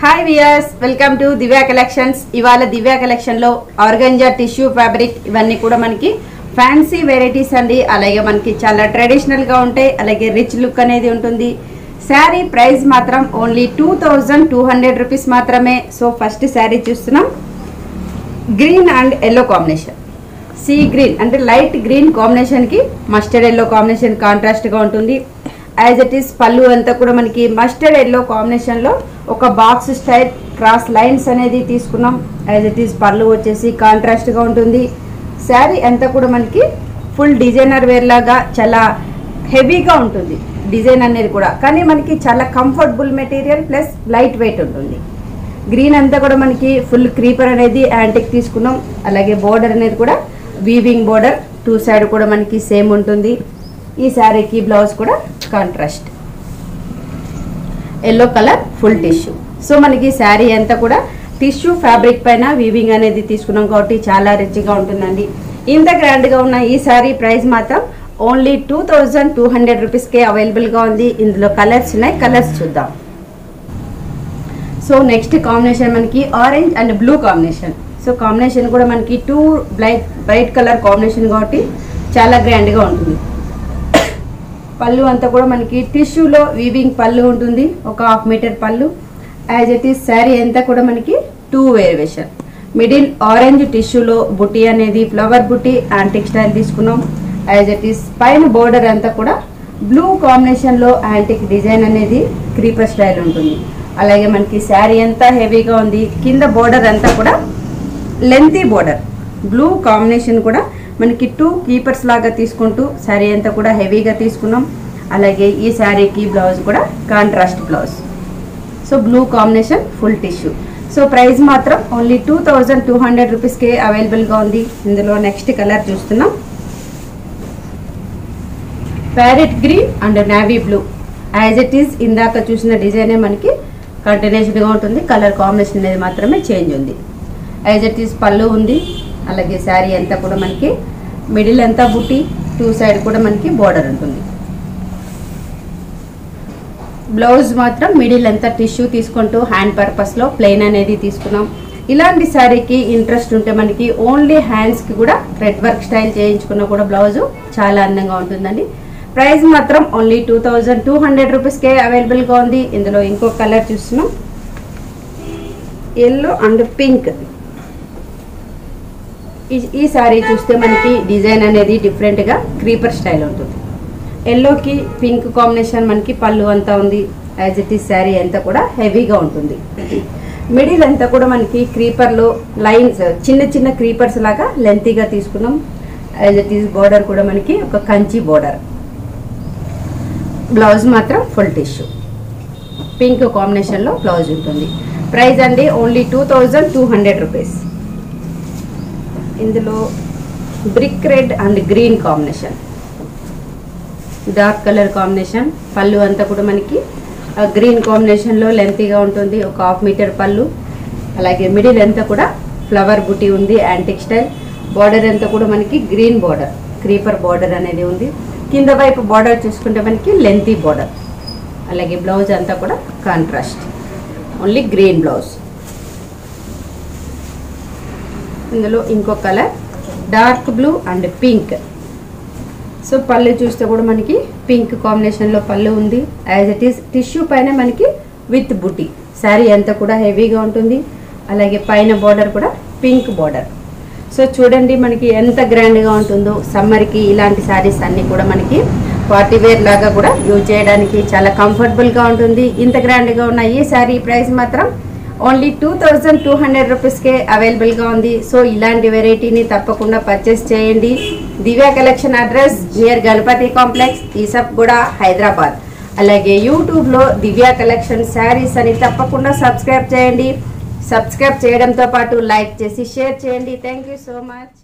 Hi viewers, welcome to Divya collections. ఇవాళ దివ్య collection లో organza tissue fabric ఇవన్నీ కూడా మనకి ఫ్యాన్సీ వెరైటీస్ అండి. అలాగే మనకి చాలా ట్రెడిషనల్ గా ఉంటాయి, అలాగే రిచ్ లుక్ అనేది ఉంటుంది. శారీ ప్రైస్ మాత్రం ఓన్లీ 2200 రూపీస్ మాత్రమే. సో ఫస్ట్ శారీ చూస్తున్నాం, green and yellow combination. Sea green అంటే లైట్ గ్రీన్ కాంబినేషన్ కి మస్టర్డ్ ఎల్లో కాంబినేషన్ కాంట్రాస్ట్ గా ఉంటుంది. యాజ్ ఇట్ ఈస్ పళ్ళు అంతా కూడా మనకి మస్టర్డ్ ఎల్లో కాంబినేషన్ లో ఒక బాక్స్ స్టైల్ క్రాస్ లైన్స్ అనేది తీసుకున్నాం. యాజ్ ఇట్ ఈస్ పళ్ళు వచ్చేసి కాంట్రాస్ట్ గా ఉంటుంది. శారీ అంతా కూడా మనకి ఫుల్ డిజైనర్ వేర్ లాగా చాలా హెవీగా ఉంటుంది డిజైన్ అనేది కూడా, కానీ మనకి చాలా comfortable material plus light weight ఉంటుంది. గ్రీన్ అంతా కూడా మనకి ఫుల్ క్రీపర్ అనేది యాంటిక్ తీసుకున్నాం. అలాగే బోర్డర్ అనేది కూడా వీవింగ్ బోర్డర్, టూ సైడ్ కూడా మనకి సేమ్ ఉంటుంది. ఈ శారీకి బ్లౌజ్ కూడా contrast yellow colour full tissue. So మనకి శారీ అంతా కూడా టిష్యూ ఫ్యాబ్రిక్ పైన వీవింగ్ అనేది తీసుకున్నాం కాబట్టి చాలా రిచ్గా ఉంటుందండి. ఇంత గ్రాండ్గా ఉన్న ఈ శారీ ప్రైస్ మాత్రం ఓన్లీ 2200 రూపీస్కే అవైలబుల్గా ఉంది. ఇందులో కలర్స్ ఉన్నాయి, కలర్స్ చూద్దాం. సో నెక్స్ట్ కాంబినేషన్ మనకి orange and blue combination. So combination కూడా మనకి టూ బ్రైట్ కలర్ కాంబినేషన్ కాబట్టి చాలా గ్రాండ్గా ఉంటుంది. పళ్ళు అంతా కూడా మనకి టిష్యూలో వీవింగ్ పళ్ళు ఉంటుంది, ఒక 1/2 మీటర్ పళ్ళు. యాజ్ ఇట్ ఈస్ శారీ అంతా కూడా మనకి 2 వేరియేషన్. మిడిల్ ఆరెంజ్ టిష్యూలో బుటీ అనేది ఫ్లవర్ బుటీ యాంటిక్ స్టైల్ తీసుకున్నాం. యాజ్ ఇట్ ఈస్ పైన బోర్డర్ అంతా కూడా బ్లూ కాంబినేషన్లో యాంటిక్ డిజైన్ అనేది క్రీపర్ స్టైల్ ఉంటుంది. అలాగే మనకి శారీ అంతా హెవీగా ఉంది. కింద బోర్డర్ అంతా కూడా లెంతీ బోర్డర్, బ్లూ కాంబినేషన్ కూడా మనకి 2 కీపర్స్ లాగా తీసుకుంటూ శారీ అంతా కూడా హెవీగా తీసుకున్నాం. అలాగే ఈ శారీకి బ్లౌజ్ కూడా contrast blouse. So blue combination full tissue. So price మాత్రం ఓన్లీ 2200 రూపీస్కే అవైలబుల్గా ఉంది. ఇందులో నెక్స్ట్ కలర్ చూస్తున్నాం, parrot green and navy blue. As it is ఇందాక చూసిన డిజైనే మనకి కంటిన్యూషన్గా ఉంటుంది, కలర్ కాంబినేషన్ అనేది మాత్రమే చేంజ్ ఉంది. యాజ్ ఇట్ ఈస్ పళ్ళు ఉంది. అలాగే శారీ అంతా కూడా మనకి మిడిల్ అంతా బుట్టి, 2 సైడ్ కూడా మనకి బోర్డర్ ఉంటుంది. బ్లౌజ్ మాత్రం మిడిల్ అంతా టిష్యూ తీసుకుంటూ హ్యాండ్ పర్పస్లో ప్లెయిన్ అనేది తీసుకున్నాం. ఇలాంటి శారీకి ఇంట్రెస్ట్ ఉంటే మనకి ఓన్లీ హ్యాండ్స్కి కూడా థ్రెడ్ వర్క్ స్టైల్ చేయించుకున్న కూడా బ్లౌజు చాలా అందంగా ఉంటుందండి. ప్రైస్ మాత్రం ఓన్లీ 2200 రూపీస్కే అవైలబుల్గా ఉంది. ఇందులో ఇంకో కలర్ చూస్తున్నాం, ఎల్లో అండ్ పింక్. ఈ శారీ చూస్తే మనకి డిజైన్ అనేది డిఫరెంట్గా క్రీపర్ స్టైల్ ఉంటుంది. ఎల్లోకి పింక్ కాంబినేషన్ మనకి పళ్ళు అంతా ఉంది. యాజ్ ఇట్ ఈస్ శారీ అంతా కూడా హెవీగా ఉంటుంది. మిడిల్ అంతా కూడా మనకి క్రీపర్లో లైన్స్ చిన్న చిన్న క్రీపర్స్ లాగా లెంతీగా తీసుకున్నాం. యాజ్ ఇట్ ఈస్ బోర్డర్ కూడా మనకి ఒక కంచి బోర్డర్. బ్లౌజ్ మాత్రం ఫుల్ టిష్యూ పింక్ కాంబినేషన్లో బ్లౌజ్ ఉంటుంది. ప్రైస్ అండి ఓన్లీ 2200 రూపీస్. ఇందులో brick red and green combination, dark colour combination. పళ్ళు అంతా కూడా మనకి గ్రీన్ కాంబినేషన్లో లెంతీగా ఉంటుంది, ఒక 1/2 మీటర్ పళ్ళు. అలాగే మిడిల్ అంతా కూడా ఫ్లవర్ బుటీ ఉంది యాంటిక్ స్టైల్. బార్డర్ అంతా కూడా మనకి గ్రీన్ బార్డర్, క్రీపర్ బార్డర్ అనేది ఉంది. కింద వైపు బార్డర్ చూసుకుంటే మనకి లెంతీ బార్డర్. అలాగే బ్లౌజ్ అంతా కూడా కాంట్రాస్ట్, ఓన్లీ గ్రీన్ బ్లౌజ్. ఇందులో ఇంకో colour dark blue and pink. So పళ్ళు చూస్తే కూడా మనకి పింక్ కాంబినేషన్లో పళ్ళు ఉంది. యాజ్ ఇట్ ఈస్ టిష్యూ పైన మనకి విత్ బుటీ. శారీ అంతా కూడా హెవీగా ఉంటుంది. అలాగే పైన బార్డర్ కూడా పింక్ బార్డర్. సో చూడండి మనకి ఎంత గ్రాండ్గా ఉంటుందో. సమ్మర్కి ఇలాంటి శారీస్ అన్నీ కూడా మనకి పార్టీ వేర్ లాగా కూడా యూజ్ చేయడానికి చాలా కంఫర్టబుల్గా ఉంటుంది. ఇంత గ్రాండ్గా ఉన్న ఈ శారీ ప్రైస్ మాత్రం ఓన్లీ 2200 రూపీస్కే అవైలబుల్గా ఉంది. సో ఇలాంటి వెరైటీని తప్పకుండా పర్చేస్ చేయండి. Divya collection address near Ganapathi complex, Yousufguda, Hyderabad. అలాగే యూట్యూబ్లో దివ్య కలెక్షన్ శారీస్ అని తప్పకుండా సబ్స్క్రైబ్ చేయండి. సబ్స్క్రైబ్ చేయడంతో పాటు లైక్ చేసి షేర్ చేయండి. Thank you so much.